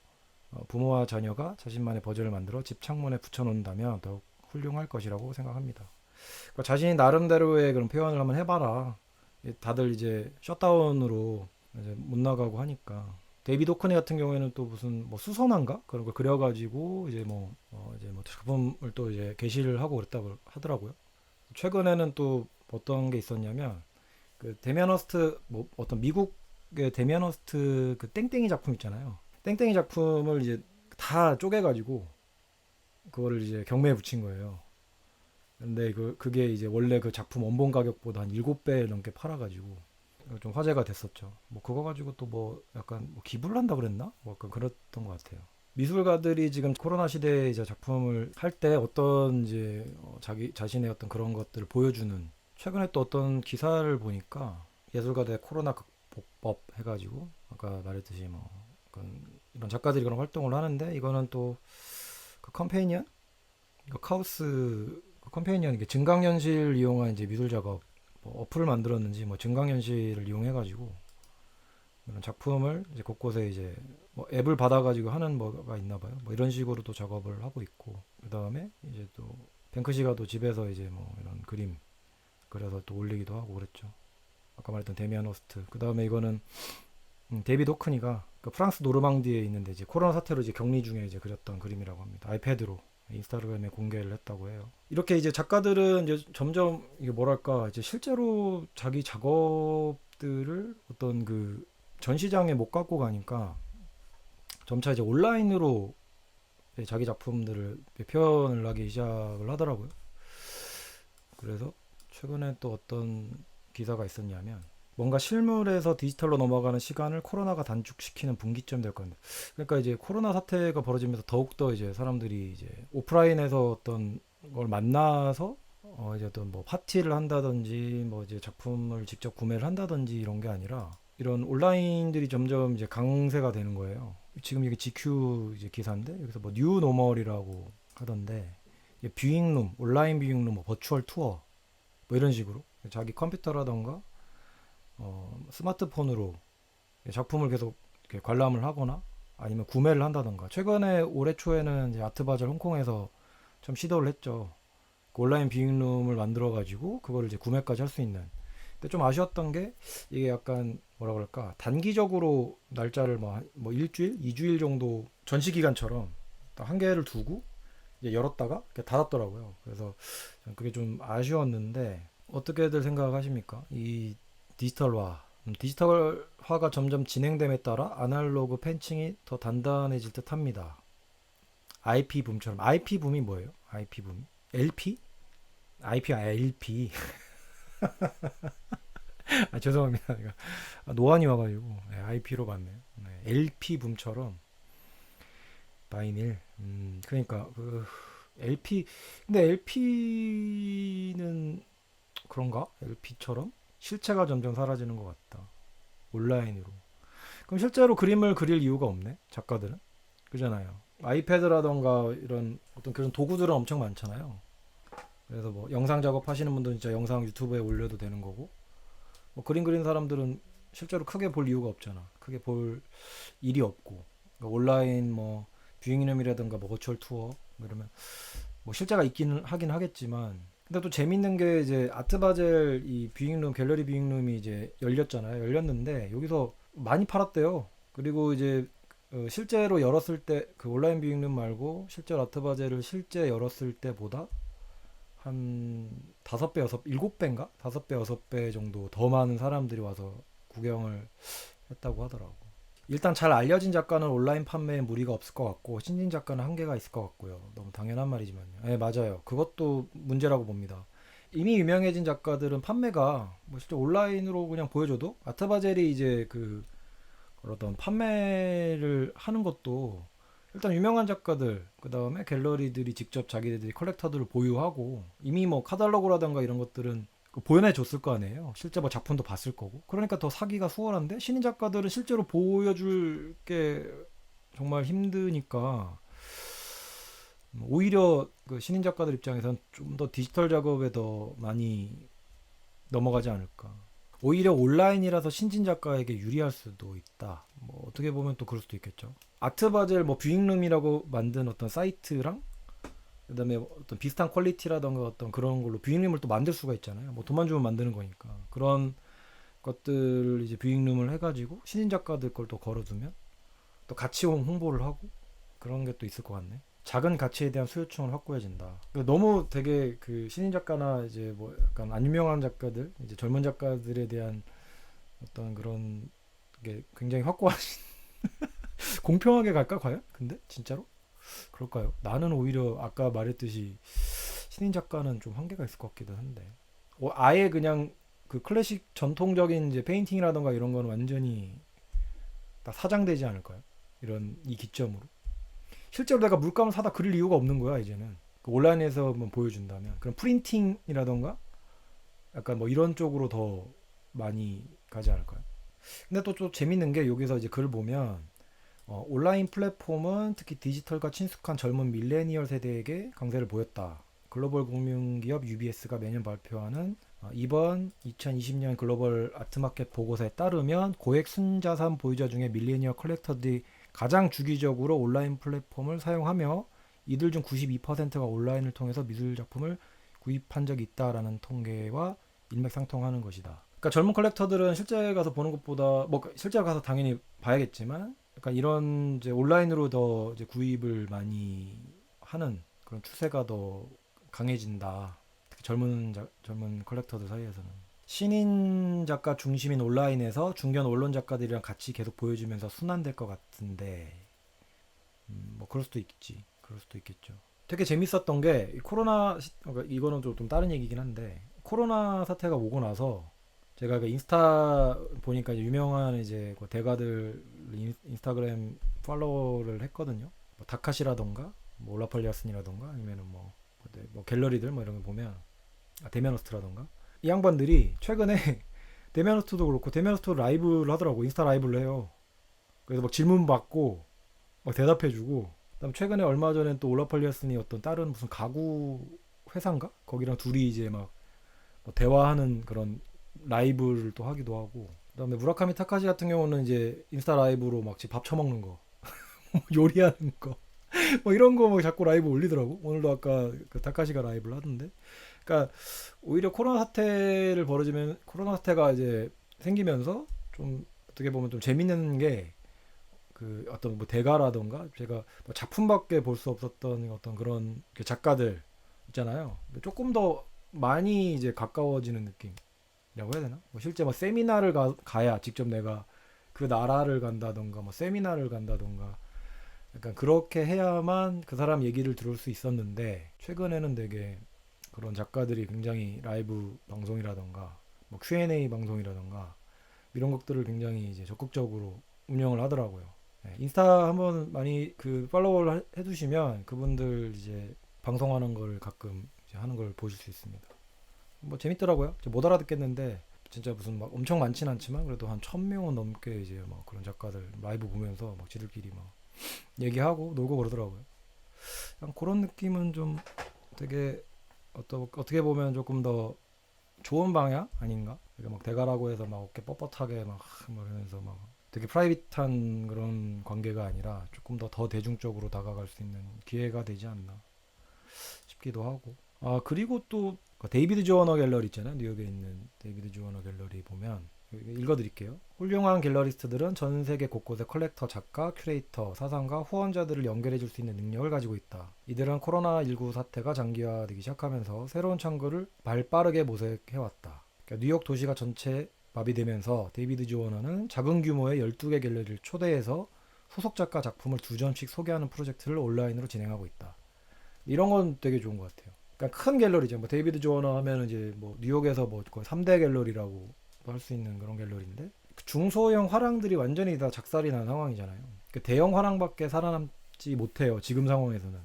A: 부모와 자녀가 자신만의 버전을 만들어 집 창문에 붙여놓는다면 더욱 훌륭할 것이라고 생각합니다. 그러니까 자신이 나름대로의 그런 표현을 한번 해봐라. 다들 이제 셧다운으로 이제 못 나가고 하니까. 데이비드 호크니 같은 경우에는 또 무슨 뭐 수선화인가 그런 걸 그려가지고 이제 뭐 작품을 또 이제 게시를 하고 그랬다고 하더라고요. 최근에는 또 어떤 게 있었냐면 그 데미안 허스트 뭐 어떤 미국의 데미안 허스트 그 땡땡이 작품 있잖아요. 땡땡이 작품을 이제 다 쪼개가지고 그거를 이제 경매에 붙인 거예요. 근데 그게 이제 원래 그 작품 원본 가격보다 한 7배 넘게 팔아가지고 좀 화제가 됐었죠. 뭐 그거 가지고 또 뭐 약간 뭐 기부를 한다 그랬나? 뭐 약간 그랬던 것 같아요. 미술가들이 지금 코로나 시대에 이제 작품을 할 때 어떤 이제 자기 자신의 어떤 그런 것들을 보여주는 최근에 또 어떤 기사를 보니까 예술가들의 코로나 극복법 해가지고 아까 말했듯이 뭐 이런 작가들이 그런 활동을 하는데 이거는 또 그 컴페니언 그 카우스 그 컴페니언 이게 증강현실 이용한 이제 미술 작업 뭐 어플을 만들었는지 뭐 증강현실을 이용해가지고 이런 작품을 이제 곳곳에 이제 뭐 앱을 받아가지고 하는 뭐가 있나 봐요. 뭐 이런 식으로 또 작업을 하고 있고 그 다음에 이제 또 뱅크시가 또 집에서 이제 뭐 이런 그림 그래서 또 올리기도 하고 그랬죠. 아까 말했던 데미안 호스트. 그 다음에 이거는 데이비드 호크니가 그 프랑스 노르망디에 있는데 이제 코로나 사태로 이제 격리 중에 이제 그렸던 그림이라고 합니다. 아이패드로 인스타그램에 공개를 했다고 해요. 이렇게 이제 작가들은 이제 점점 이게 뭐랄까 이제 실제로 자기 작업들을 어떤 그 전시장에 못 갖고 가니까 점차 이제 온라인으로 자기 작품들을 표현을 하기 시작을 하더라고요. 그래서 최근에 또 어떤 기사가 있었냐면 뭔가 실물에서 디지털로 넘어가는 시간을 코로나가 단축시키는 분기점 될 건데 그러니까 이제 코로나 사태가 벌어지면서 더욱더 이제 사람들이 이제 오프라인에서 어떤 걸 만나서 이제 어떤 뭐 파티를 한다든지 뭐 이제 작품을 직접 구매를 한다든지 이런 게 아니라 이런 온라인들이 점점 이제 강세가 되는 거예요. 지금 이게 GQ 이제 기사인데 여기서 뭐 뉴 노멀이라고 하던데 뷰잉룸, 온라인 뷰잉룸, 뭐 버추얼 투어 뭐 이런 식으로 자기 컴퓨터라던가 스마트폰으로 작품을 계속 이렇게 관람을 하거나 아니면 구매를 한다던가 최근에 올해 초에는 이제 아트바젤 홍콩에서 좀 시도를 했죠. 그 온라인 뷰잉룸을 만들어 가지고 그걸 이제 구매까지 할 수 있는. 근데 좀 아쉬웠던 게 이게 약간 뭐라 그럴까 단기적으로 날짜를 뭐 일주일, 2주일 정도 전시 기간처럼 딱 한 개를 두고 이제 열었다가 이렇게 닫았더라고요. 그래서 전 그게 좀 아쉬웠는데 어떻게들 생각하십니까? 이 디지털화가 점점 진행됨에 따라 아날로그 팬층이 더 단단해질 듯 합니다. IP 붐처럼. IP 붐이 뭐예요? IP 붐이? LP? IP가 LP. 아, 죄송합니다. 노안이 와가지고 네, IP로 봤네요. 네, LP 붐처럼 바이닐. 그러니까 그 LP 근데 LP는 그런가? LP처럼 실체가 점점 사라지는 것 같다. 온라인으로. 그럼 실제로 그림을 그릴 이유가 없네. 작가들은. 그잖아요. 아이패드라던가 이런 어떤 그런 도구들은 엄청 많잖아요. 그래서 뭐 영상 작업하시는 분들은 진짜 영상 유튜브에 올려도 되는 거고 뭐 그림 그리는 사람들은 실제로 크게 볼 이유가 없잖아. 크게 볼 일이 없고 그러니까 온라인 뭐 뷰잉룸이라든가 뭐 버추얼 투어 뭐 이러면 뭐 실제가 있기는 하긴 하겠지만 근데 또 재밌는 게 이제 아트바젤 이 뷰잉룸 갤러리 뷰잉룸이 이제 열렸잖아요. 열렸는데 여기서 많이 팔았대요. 그리고 이제 실제로 열었을 때 그 온라인 뷰잉룸 말고 실제로 아트바젤을 실제 열었을 때보다 한 5배, 7배인가? 5배, 6배 정도 더 많은 사람들이 와서 구경을 했다고 하더라고. 일단 잘 알려진 작가는 온라인 판매에 무리가 없을 것 같고 신진 작가는 한계가 있을 것 같고요. 너무 당연한 말이지만요. 네, 맞아요. 그것도 문제라고 봅니다. 이미 유명해진 작가들은 판매가 뭐 실제 온라인으로 그냥 보여줘도 아트바젤이 이제 그 어떤 판매를 하는 것도 일단 유명한 작가들 그 다음에 갤러리들이 직접 자기들이 컬렉터들을 보유하고 이미 뭐 카탈로그라던가 이런 것들은 보여내 줬을 거 아니에요. 실제 뭐 작품도 봤을 거고. 그러니까 더 사기가 수월한데 신인 작가들은 실제로 보여줄 게 정말 힘드니까 오히려 그 신인 작가들 입장에서는 좀 더 디지털 작업에 더 많이 넘어가지 않을까. 오히려 온라인이라서 신진 작가에게 유리할 수도 있다. 뭐 어떻게 보면 또 그럴 수도 있겠죠. 아트바젤 뭐 뷰잉룸이라고 만든 어떤 사이트랑 그다음에 어떤 비슷한 퀄리티라던가 어떤 그런 걸로 뷰잉룸을 또 만들 수가 있잖아요. 뭐 돈만 주면 만드는 거니까. 그런 것들 이제 뷰잉룸을 해가지고 신인 작가들 걸 또 걸어두면 또 같이 홍보를 하고 그런 게 또 있을 것 같네. 작은 가치에 대한 수요층을 확보해진다. 너무 되게 그 신인 작가나 이제 뭐 약간 안 유명한 작가들, 이제 젊은 작가들에 대한 어떤 그런 게 굉장히 확고하신 공평하게 갈까 과연? 근데 진짜로 그럴까요? 나는 오히려 아까 말했듯이 신인 작가는 좀 한계가 있을 것 같기도 한데 아예 그냥 그 클래식 전통적인 이제 페인팅이라던가 이런 거는 완전히 다 사장되지 않을까요? 이런 이 기점으로 실제로 내가 물감을 사다 그릴 이유가 없는 거야 이제는. 그 온라인에서만 보여준다면 그런 프린팅이라던가 약간 뭐 이런 쪽으로 더 많이 가지 않을까요? 근데 또 재밌는 게 여기서 이제 글을 보면 온라인 플랫폼은 특히 디지털과 친숙한 젊은 밀레니얼 세대에게 강세를 보였다. 글로벌 금융기업 UBS가 매년 발표하는 이번 2020년 글로벌 아트마켓 보고서에 따르면 고액 순자산 보유자 중에 밀레니얼 컬렉터들이 가장 주기적으로 온라인 플랫폼을 사용하며 이들 중 92%가 온라인을 통해서 미술 작품을 구입한 적이 있다라는 통계와 일맥상통하는 것이다. 그러니까 젊은 컬렉터들은 실제 가서 보는 것보다 뭐 실제 가서 당연히 봐야겠지만 약간 이런 이제 온라인으로 더 이제 구입을 많이 하는 그런 추세가 더 강해진다. 특히 젊은 컬렉터들 사이에서는 신인 작가 중심인 온라인에서 중견 언론 작가들이랑 같이 계속 보여주면서 순환될 것 같은데 뭐 그럴 수도 있겠지. 그럴 수도 있겠죠. 되게 재밌었던 게 그러니까 이거는 좀 다른 얘기긴 한데 코로나 사태가 오고 나서 제가 그 인스타 보니까 이제 유명한 이제 그 대가들 인스타그램 팔로우를 했거든요. 뭐 다카시라던가 뭐 올라팔리아슨이라던가 아니면은 뭐 갤러리들 뭐 이런 거 보면 데미안호스트라던가 이 양반들이 최근에 데미안호스트도 그렇고 데미안호스트 라이브를 하더라고. 인스타 라이브를 해요. 그래서 막 질문 받고 막 대답해주고 그다음 최근에 얼마 전에 또 올라팔리아슨이 어떤 다른 무슨 가구 회사인가 거기랑 둘이 이제 막뭐 대화하는 그런 라이브를 또 하기도 하고 그다음에 무라카미 타카시 같은 경우는 이제 인스타 라이브로 막 밥 처먹는 거 요리하는 거 뭐 이런 거 뭐 자꾸 라이브 올리더라고. 오늘도 아까 그 타카시가 라이브를 하던데. 그러니까 오히려 코로나 사태가 이제 생기면서 좀 어떻게 보면 좀 재밌는 게 그 어떤 뭐 대가라던가 제가 뭐 작품밖에 볼 수 없었던 어떤 그런 그 작가들 있잖아요. 조금 더 많이 이제 가까워지는 느낌이라고 해야 되나? 뭐 실제 뭐 세미나를 가야 직접 내가 그 나라를 간다던가 뭐 세미나를 간다던가 약간 그렇게 해야만 그 사람 얘기를 들을 수 있었는데 최근에는 되게 그런 작가들이 굉장히 라이브 방송이라던가 뭐 Q&A 방송이라던가 이런 것들을 굉장히 이제 적극적으로 운영을 하더라고요. 네, 인스타 한번 많이 그 팔로우를 해두시면 그분들 이제 방송하는 걸 가끔 이제 하는 걸 보실 수 있습니다. 뭐 재밌더라고요. 못 알아듣겠는데 진짜 무슨 막 엄청 많진 않지만 그래도 한 1000명은 넘게 이제 막 그런 작가들 라이브 보면서 막 지들끼리 막 얘기하고 놀고 그러더라고요. 그냥 그런 느낌은 좀 되게 어떻게 보면 조금 더 좋은 방향 아닌가? 그러니까 막 대가라고 해서 막 어깨 뻣뻣하게 막 이러면서 막 되게 프라이빗한 그런 관계가 아니라 조금 더 대중적으로 다가갈 수 있는 기회가 되지 않나 싶기도 하고. 아 그리고 또 데이비드 조어너 갤러리 있잖아요. 뉴욕에 있는 데이비드 조어너 갤러리 보면 읽어드릴게요. 훌륭한 갤러리스트들은 전 세계 곳곳에 컬렉터, 작가, 큐레이터, 사상가, 후원자들을 연결해줄 수 있는 능력을 가지고 있다. 이들은 코로나19 사태가 장기화되기 시작하면서 새로운 창구를 발빠르게 모색해왔다. 그러니까 뉴욕 도시가 전체 마비되면서 데이비드 조어너는 작은 규모의 12개 갤러리를 초대해서 소속 작가 작품을 2점씩 소개하는 프로젝트를 온라인으로 진행하고 있다. 이런 건 되게 좋은 것 같아요. 그러니까 큰 갤러리죠. 뭐 데이비드 조어너 하면 이제 뭐 뉴욕에서 뭐 거의 3대 갤러리라고 할 수 있는 그런 갤러리인데 중소형 화랑들이 완전히 다 작살이 난 상황이잖아요. 그 대형 화랑밖에 살아남지 못해요. 지금 상황에서는.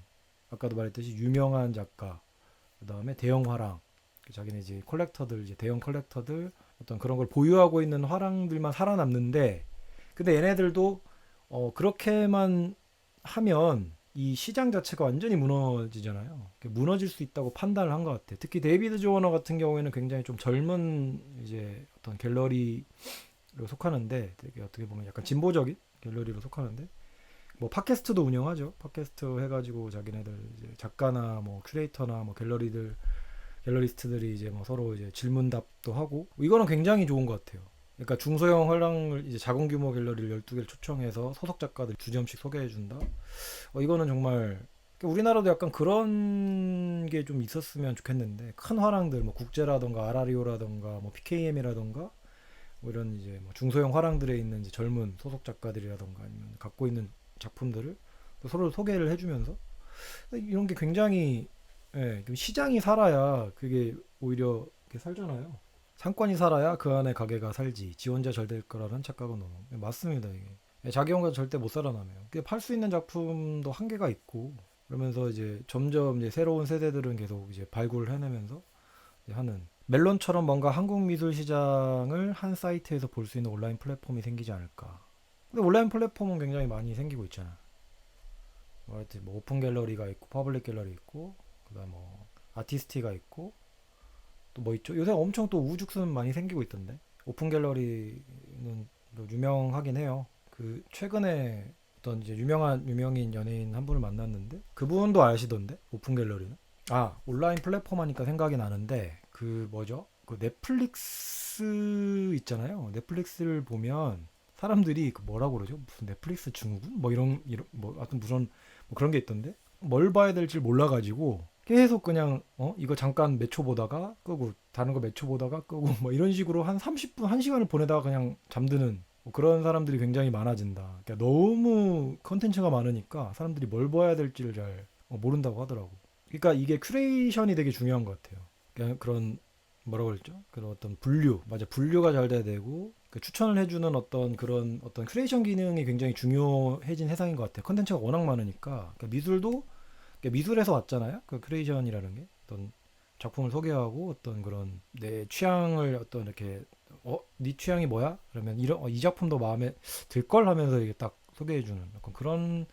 A: 아까도 말했듯이 유명한 작가, 그 다음에 대형 화랑, 자기네 이제 컬렉터들, 이제 대형 컬렉터들 어떤 그런 걸 보유하고 있는 화랑들만 살아남는데, 근데 얘네들도 그렇게만 하면 이 시장 자체가 완전히 무너지잖아요. 무너질 수 있다고 판단을 한 것 같아요. 특히 데이비드 조어너 같은 경우에는 굉장히 좀 젊은 이제 어떤 갤러리로 속하는데 되게 어떻게 보면 약간 진보적인 갤러리로 속하는데 뭐 팟캐스트도 운영하죠. 팟캐스트 해가지고 자기네들 이제 작가나 뭐 큐레이터나 뭐 갤러리스트들이 이제 뭐 서로 이제 질문답도 하고 이거는 굉장히 좋은 것 같아요. 그러니까 중소형 활랑을 이제 작은 규모 갤러리를 12개를 초청해서 소속 작가들 주점씩 소개해 준다. 이거는 정말 우리나라도 약간 그런 게 좀 있었으면 좋겠는데 큰 화랑들 뭐 국제라던가 아라리오라던가 뭐 PKM이라던가 뭐 이런 이제 뭐 중소형 화랑들에 있는 이제 젊은 소속 작가들이라던가 아니면 갖고 있는 작품들을 또 서로 소개를 해주면서 이런 게 굉장히 좀 시장이 살아야 그게 오히려 이렇게 살잖아요. 상권이 살아야 그 안에 가게가 살지. 지 혼자 잘 될 거라는 착각은 너무 맞습니다. 이게 자기 혼자 절대 못 살아남아요. 팔 수 있는 작품도 한계가 있고 그러면서 이제 점점 이제 새로운 세대들은 계속 이제 발굴을 해내면서 이제 하는 멜론처럼 뭔가 한국 미술 시장을 한 사이트에서 볼 수 있는 온라인 플랫폼이 생기지 않을까. 근데 온라인 플랫폼은 굉장히 많이 생기고 있잖아. 뭐 하여튼 뭐 오픈 갤러리가 있고 퍼블릭 갤러리 있고 그다음 뭐 아티스티가 있고 또 뭐 있죠? 요새 엄청 또 우죽순 많이 생기고 있던데. 오픈 갤러리는 또 유명하긴 해요. 그 최근에 어떤 이제 유명인 연예인 한 분을 만났는데 그분도 아시던데 오픈 갤러리는. 아 온라인 플랫폼 하니까 생각이 나는데 그 뭐죠? 그 넷플릭스 있잖아요. 넷플릭스를 보면 사람들이 그 뭐라고 그러죠? 무슨 넷플릭스 증후군? 뭐 이런 뭐 하여튼 무슨 뭐 그런 게 있던데 뭘 봐야 될지 몰라가지고 계속 그냥 이거 잠깐 몇 초 보다가 끄고 다른 거 몇 초 보다가 끄고 뭐 이런 식으로 한 30분 1시간을 보내다가 그냥 잠드는 뭐 그런 사람들이 굉장히 많아진다. 그러니까 너무 컨텐츠가 많으니까 사람들이 뭘 봐야 될지를 잘 모른다고 하더라고. 그러니까 이게 큐레이션이 되게 중요한 것 같아요. 그냥 그런 뭐라고 그랬죠? 그런 어떤 분류가 잘 돼야 되고 그 추천을 해주는 어떤 그런 어떤 큐레이션 기능이 굉장히 중요해진 세상인 것 같아요. 컨텐츠가 워낙 많으니까 그러니까 미술도 그러니까 미술에서 왔잖아요. 그 큐레이션이라는 게 어떤 작품을 소개하고 어떤 그런 내 취향을 어떤 이렇게 네 취향이 뭐야? 그러면 이런 이 작품도 마음에 들 걸 하면서 이게 딱 소개해주는 약간 그런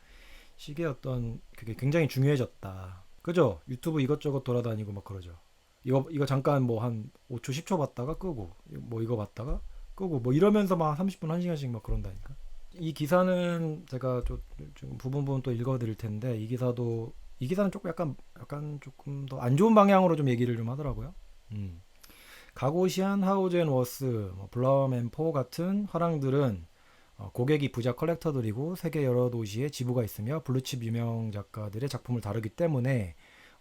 A: 식의 어떤 그게 굉장히 중요해졌다. 그죠? 유튜브 이것저것 돌아다니고 막 그러죠. 이거 잠깐 뭐 한 5초 10초 봤다가 끄고 뭐 이거 봤다가 끄고 뭐 이러면서 막 30분 1시간씩 막 그런다니까. 이 기사는 제가 좀 부분 또 읽어드릴 텐데 이 기사는 조금 약간 조금 더 안 좋은 방향으로 좀 얘기를 좀 하더라고요. 가고시안, 하우젠워스, 뭐 블라움앤포 같은 화랑들은 고객이 부자 컬렉터들이고 세계 여러 도시에 지부가 있으며 블루칩 유명 작가들의 작품을 다루기 때문에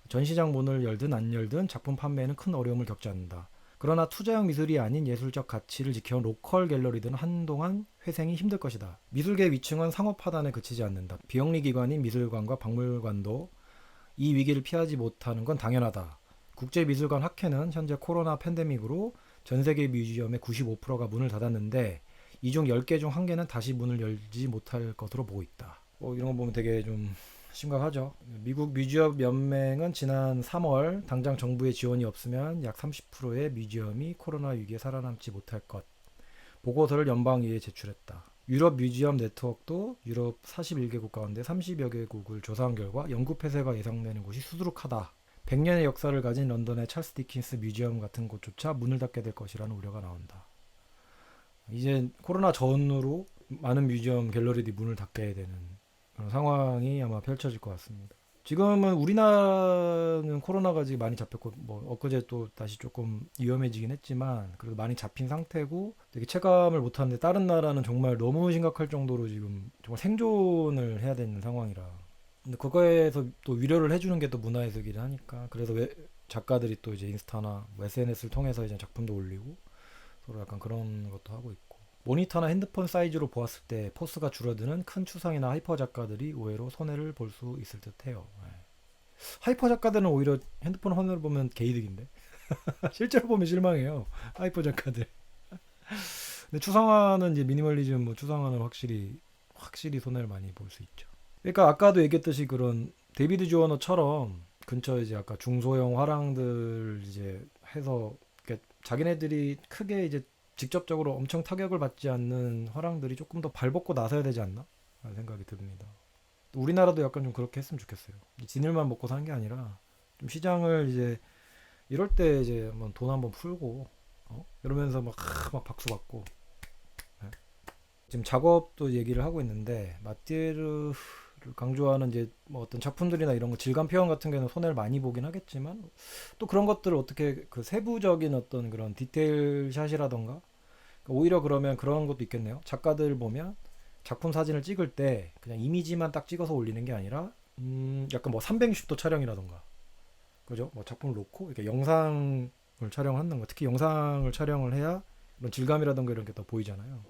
A: 전시장 문을 열든 안 열든 작품 판매에는 큰 어려움을 겪지 않는다. 그러나 투자형 미술이 아닌 예술적 가치를 지켜온 로컬 갤러리들은 한동안 회생이 힘들 것이다. 미술계 위층은 상업 파단에 그치지 않는다. 비영리 기관인 미술관과 박물관도 이 위기를 피하지 못하는 건 당연하다. 국제미술관 학회는 현재 코로나 팬데믹으로 전 세계 뮤지엄의 95%가 문을 닫았는데 이 중 10개 중 1개는 다시 문을 열지 못할 것으로 보고 있다. 이런 거 보면 되게 좀 심각하죠. 미국 뮤지엄 연맹은 지난 3월 당장 정부의 지원이 없으면 약 30%의 뮤지엄이 코로나 위기에 살아남지 못할 것 보고서를 연방의회에 제출했다. 유럽 뮤지엄 네트워크도 유럽 41개국 가운데 30여 개국을 조사한 결과 영구 폐쇄가 예상되는 곳이 수두룩하다. 100년의 역사를 가진 런던의 찰스 디킨스 뮤지엄 같은 곳조차 문을 닫게 될 것이라는 우려가 나온다. 이제 코로나 전후로 많은 뮤지엄 갤러리들이 문을 닫게 되는 그런 상황이 아마 펼쳐질 것 같습니다. 지금은 우리나라는 코로나가 지금 많이 잡혔고 뭐 엊그제 또 다시 조금 위험해지긴 했지만 그래도 많이 잡힌 상태고 되게 체감을 못하는데 다른 나라는 정말 너무 심각할 정도로 지금 정말 생존을 해야 되는 상황이라 근데 그거에서 또 위로를 해주는 게 또 문화예술이긴 하니까 그래서 작가들이 또 이제 인스타나 뭐 SNS를 통해서 이제 작품도 올리고 서로 약간 그런 것도 하고 있고 모니터나 핸드폰 사이즈로 보았을 때 포스가 줄어드는 큰 추상이나 하이퍼 작가들이 의외로 손해를 볼 수 있을 듯해요. 하이퍼 작가들은 오히려 핸드폰 화면을 보면 개이득인데 실제로 보면 실망해요. 하이퍼 작가들. 근데 추상화는 이제 미니멀리즘 뭐 추상화는 확실히 손해를 많이 볼 수 있죠. 그러니까 아까도 얘기했듯이 그런 데이비드 조어너처럼 근처 이제 아까 중소형 화랑들 이제 해서 자기네들이 크게 이제 직접적으로 엄청 타격을 받지 않는 화랑들이 조금 더 발벗고 나서야 되지 않나? 라는 생각이 듭니다. 우리나라도 약간 좀 그렇게 했으면 좋겠어요. 진일만 먹고 사는 게 아니라 좀 시장을 이제 이럴 때 이제 한번 돈 한번 풀고 이러면서 막 박수 받고 지금 작업도 얘기를 하고 있는데 마띠에르를 강조하는 이제 뭐 어떤 작품들이나 이런 거 질감 표현 같은 경우는 손해를 많이 보긴 하겠지만 또 그런 것들을 어떻게 그 세부적인 어떤 그런 디테일 샷이라던가 오히려 그러면 그런 것도 있겠네요. 작가들 보면 작품 사진을 찍을 때 그냥 이미지만 딱 찍어서 올리는 게 아니라 약간 뭐 360도 촬영이라던가 그죠? 뭐 작품을 놓고 이렇게 영상을 촬영하는 거 특히 영상을 촬영을 해야 이런 질감이라던가 이런 게 더 보이잖아요.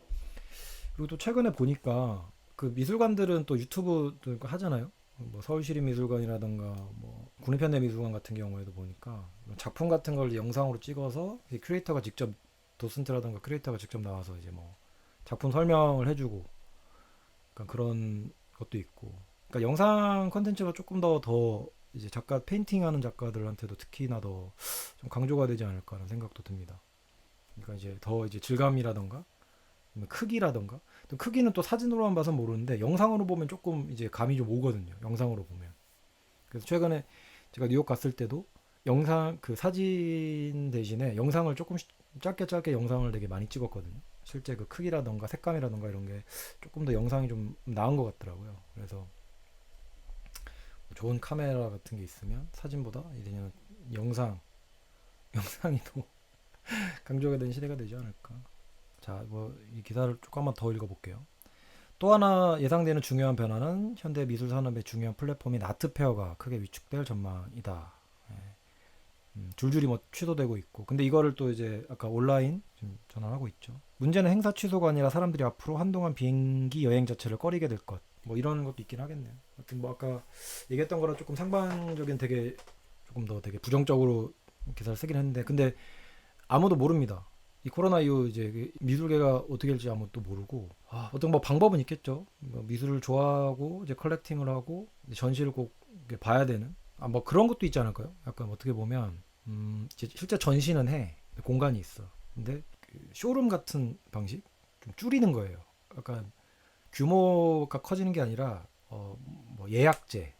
A: 그리고 또 최근에 보니까 그 미술관들은 또 유튜브도 하잖아요. 뭐 서울시립미술관이라던가 뭐 국립현대미술관 같은 경우에도 보니까 작품 같은 걸 영상으로 찍어서 크리에이터가 직접 도슨트라던가 크리에이터가 직접 나와서 이제 뭐 작품 설명을 해주고 그러니까 그런 것도 있고 그러니까 영상 컨텐츠가 조금 더 이제 작가 페인팅하는 작가들한테도 특히나 더 좀 강조가 되지 않을까라는 생각도 듭니다. 그러니까 이제 더 이제 질감이라던가 크기라던가 또 크기는 또 사진으로만 봐서 모르는데 영상으로 보면 조금 이제 감이 좀 오거든요. 영상으로 보면. 그래서 최근에 제가 뉴욕 갔을 때도 영상 그 사진 대신에 영상을 조금 짧게 영상을 되게 많이 찍었거든요. 실제 그 크기라던가 색감이라던가 이런 게 조금 더 영상이 좀 나은 것 같더라고요. 그래서 좋은 카메라 같은 게 있으면 사진보다 이제는 영상이 더 강조가 된 시대가 되지 않을까. 자, 뭐 이 기사를 조금만 더 읽어볼게요. 또 하나 예상되는 중요한 변화는 현대 미술 산업의 중요한 플랫폼인 아트페어가 크게 위축될 전망이다. 예. 줄줄이 뭐 취소되고 있고. 근데 이거를 또 이제 아까 온라인 지금 전환하고 있죠. 문제는 행사 취소가 아니라 사람들이 앞으로 한동안 비행기 여행 자체를 꺼리게 될 것. 뭐 이런 것도 있긴 하겠네요. 하여튼 뭐 아까 얘기했던 거랑 조금 상반적인 되게 조금 더 되게 부정적으로 기사를 쓰긴 했는데 근데 아무도 모릅니다. 이 코로나 이후 이제 미술계가 어떻게 될지 아무도 모르고 어떤 뭐 방법은 있겠죠. 뭐 미술을 좋아하고 이제 컬렉팅을 하고 전시를 꼭 봐야 되는 뭐 그런 것도 있지 않을까요? 약간 어떻게 보면 이제 실제 전시는 해 공간이 있어. 근데 그 쇼룸 같은 방식 좀 줄이는 거예요. 약간 규모가 커지는 게 아니라 뭐 예약제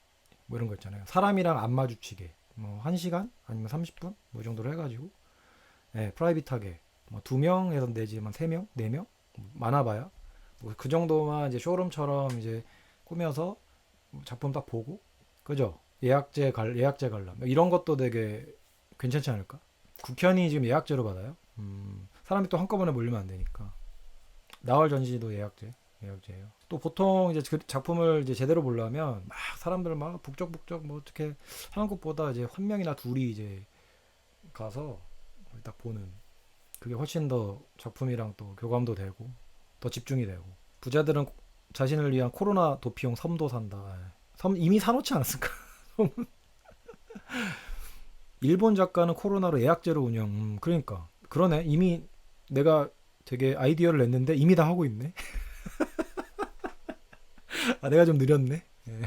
A: 뭐 이런 거 있잖아요. 사람이랑 안 마주치게 뭐 1시간 아니면 30분 뭐 이 정도로 해가지고 프라이빗하게 뭐 2명에서 내지만 3명, 4명 많아봐야 뭐 그 정도만 이제 쇼룸처럼 이제 꾸며서 작품 딱 보고 그죠? 예약제 관람 이런 것도 되게 괜찮지 않을까? 국현이 지금 예약제로 받아요. 사람이 또 한꺼번에 몰리면 안 되니까 나월 전시도 예약제예요. 또 보통 이제 그 작품을 이제 제대로 보려면 막 사람들 막 북적북적 뭐 어떻게 하는 것보다 이제 한 명이나 둘이 이제 가서 딱 보는 그게 훨씬 더 작품이랑 또 교감도 되고 더 집중이 되고 부자들은 자신을 위한 코로나 도피용 섬도 산다. 섬 이미 사놓지 않았을까? 일본 작가는 코로나로 예약제로 운영. 그러니까 그러네. 이미 내가 되게 아이디어를 냈는데 이미 다 하고 있네. 내가 좀 느렸네. 예.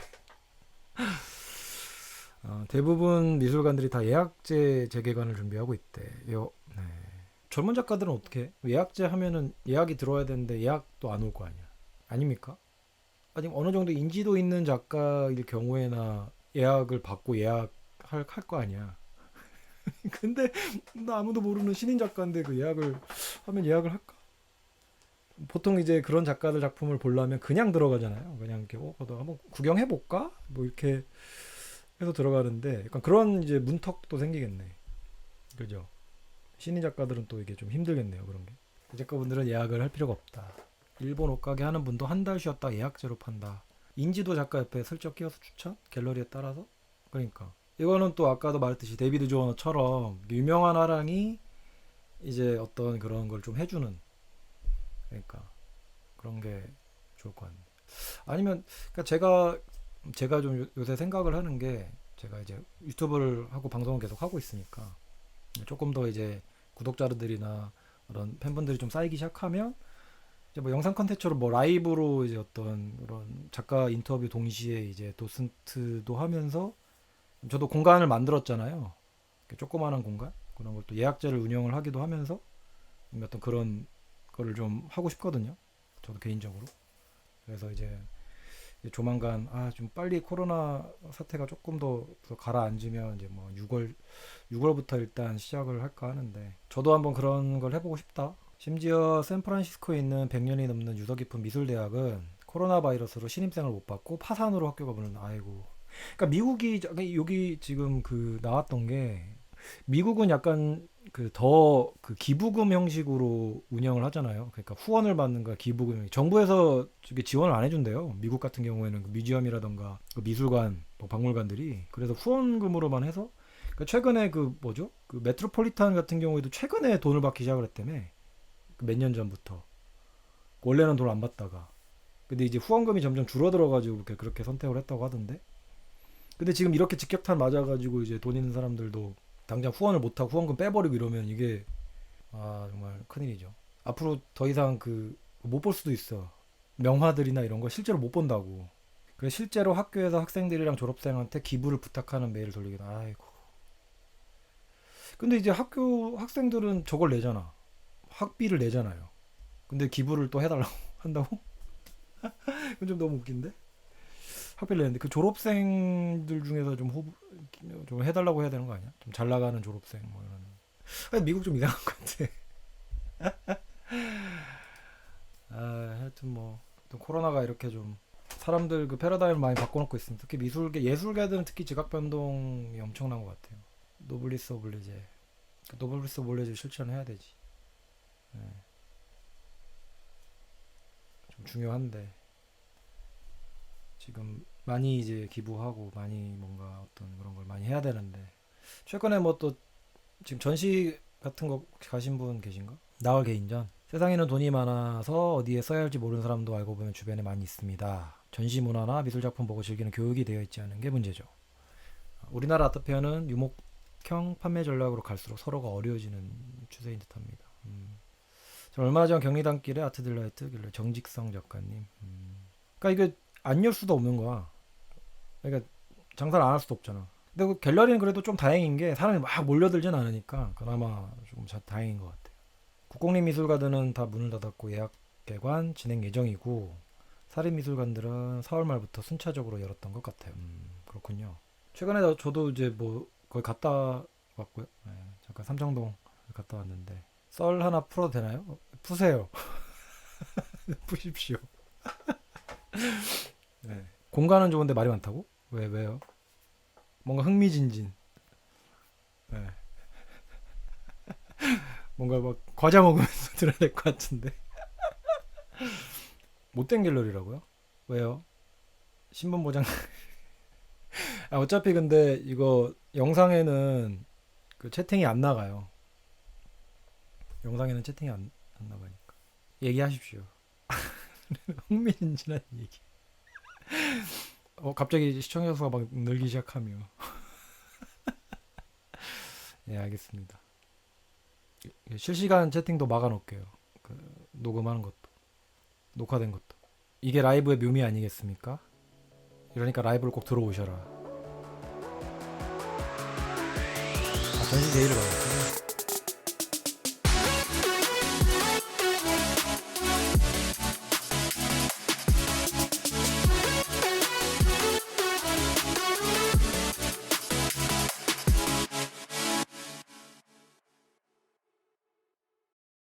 A: 대부분 미술관들이 다 예약제 재개관을 준비하고 있대요. 네. 젊은 작가들은 어떻게 해? 예약제 하면은 예약이 들어와야 되는데 예약도 안 올 거 아니야. 아닙니까? 아니 어느 정도 인지도 있는 작가일 경우에나 예약을 받고 예약할 거 아니야. 근데 나 아무도 모르는 신인 작가인데 그 예약을 하면 예약을 할까? 보통 이제 그런 작가들 작품을 보려면 그냥 들어가잖아요. 그냥 이렇게 너 한번 구경해 볼까? 뭐 이렇게 해서 들어가는데 약간 그런 이제 문턱도 생기겠네. 그죠? 신인 작가들은 또 이게 좀 힘들겠네요. 그런 게. 작가분들은 예약을 할 필요가 없다. 일본 옷가게 하는 분도 한 달 쉬었다 예약제로 판다. 인지도 작가 옆에 슬쩍 끼워서 추천? 갤러리에 따라서? 그러니까 이거는 또 아까도 말했듯이 데이비드 조어처럼 유명한 화랑이 이제 어떤 그런 걸 좀 해주는 그러니까 그런 게 좋을 것 같네. 아니면 그러니까 제가 좀 요새 생각을 하는 게 제가 이제 유튜브를 하고 방송을 계속 하고 있으니까 조금 더 이제 구독자들이나 그런 팬분들이 좀 쌓이기 시작하면 이제 뭐 영상 컨텐츠로 뭐 라이브로 이제 어떤 그런 작가 인터뷰 동시에 이제 도슨트도 하면서 저도 공간을 만들었잖아요. 조그마한 공간 그런 걸 또 예약제를 운영을 하기도 하면서 어떤 그런 거를 좀 하고 싶거든요. 저도 개인적으로. 그래서 이제 조만간 좀 빨리 코로나 사태가 조금 더 가라앉으면 이제 뭐 6월부터 일단 시작을 할까 하는데 저도 한번 그런 걸 해보고 싶다. 심지어 샌프란시스코에 있는 100년이 넘는 유서 깊은 미술대학은 코로나 바이러스로 신입생을 못 받고 파산으로 학교가 문을 아이고. 그러니까 미국이 여기 지금 그 나왔던 게 미국은 약간 그 더 그 기부금 형식으로 운영을 하잖아요. 그러니까 후원을 받는 거야 기부금. 정부에서 이게 지원을 안 해준대요. 미국 같은 경우에는 그 뮤지엄이라던가 그 미술관, 뭐 박물관들이 그래서 후원금으로만 해서. 그러니까 최근에 그 뭐죠? 그 메트로폴리탄 같은 경우에도 최근에 돈을 받기 시작을 했다며. 몇 년 전부터. 원래는 돈 안 받다가. 근데 이제 후원금이 점점 줄어들어가지고 그렇게 선택을 했다고 하던데. 근데 지금 이렇게 직격탄 맞아가지고 이제 돈 있는 사람들도 당장 후원을 못하고 후원금 빼버리고 이러면 이게 정말 큰일이죠. 앞으로 더 이상 그 못 볼 수도 있어. 명화들이나 이런 거 실제로 못 본다고. 그래서 실제로 학교에서 학생들이랑 졸업생한테 기부를 부탁하는 메일을 돌리긴 아이고. 근데 이제 학교 학생들은 저걸 내잖아. 학비를 내잖아요. 근데 기부를 또 해달라고 한다고? 그건 좀 너무 웃긴데? 학비를 내는데 그 졸업생들 중에서 좀 해달라고 해야 되는 거 아니야? 좀 잘 나가는 졸업생 뭐 이런. 아니, 미국 좀 이상한 것 같아. 하여튼 뭐 또 코로나가 이렇게 좀 사람들 그 패러다임을 많이 바꿔놓고 있습니다. 특히 미술계 예술계들은 특히 지각 변동이 엄청난 것 같아요. 노블리스 오블리제. 그 노블리스 오블리제 실천해야 되지. 네. 좀 중요한데 지금 많이 이제 기부하고 많이 뭔가 어떤 그런 걸 많이 해야 되는데 최근에 뭐 또 지금 전시 같은 거 혹시 가신 분 계신가? 나월 개인전. 세상에는 돈이 많아서 어디에 써야 할지 모르는 사람도 알고 보면 주변에 많이 있습니다. 전시 문화나 미술 작품 보고 즐기는 교육이 되어 있지 않은 게 문제죠. 우리나라 아트페어는 유목형 판매 전략으로 갈수록 서로가 어려워지는 추세인 듯합니다. 저 얼마 전 경리단길에 아트딜라이트 길래 정직성 작가님. 그러니까 이게 안 열 수도 없는 거야. 그러니까 장사를 안 할 수도 없잖아. 근데 그 갤러리는 그래도 좀 다행인 게 사람이 막 몰려들진 않으니까 그나마 조금 다행인 것 같아요. 국공립미술가들은 다 문을 닫았고 예약 개관 진행 예정이고 사립미술관들은 4월 말부터 순차적으로 열었던 것 같아요. 그렇군요. 최근에 저도 이제 뭐 거기 갔다 왔고요. 네, 잠깐 삼청동 갔다 왔는데 썰 하나 풀어도 되나요? 푸세요. 푸십시오. 네. 공간은 좋은데 말이 많다고? 왜요? 뭔가 흥미진진. 네. 뭔가 막 과자 먹으면서 들어야 될 것 같은데. 못된 갤러리라고요? 왜요? 신분 보장. 어차피 근데 이거 영상에는 그 채팅이 안 나가요. 영상에는 채팅이 안 나가니까. 얘기하십시오. 흥미진진한 얘기. 갑자기 시청자 수가 막 늘기 시작하며. 예, 알겠습니다. 실시간 채팅도 막아놓을게요. 그 녹음하는 것도, 녹화된 것도. 이게 라이브의 묘미 아니겠습니까? 이러니까 라이브를 꼭 들어오셔라. 전시 제의를 받았어요.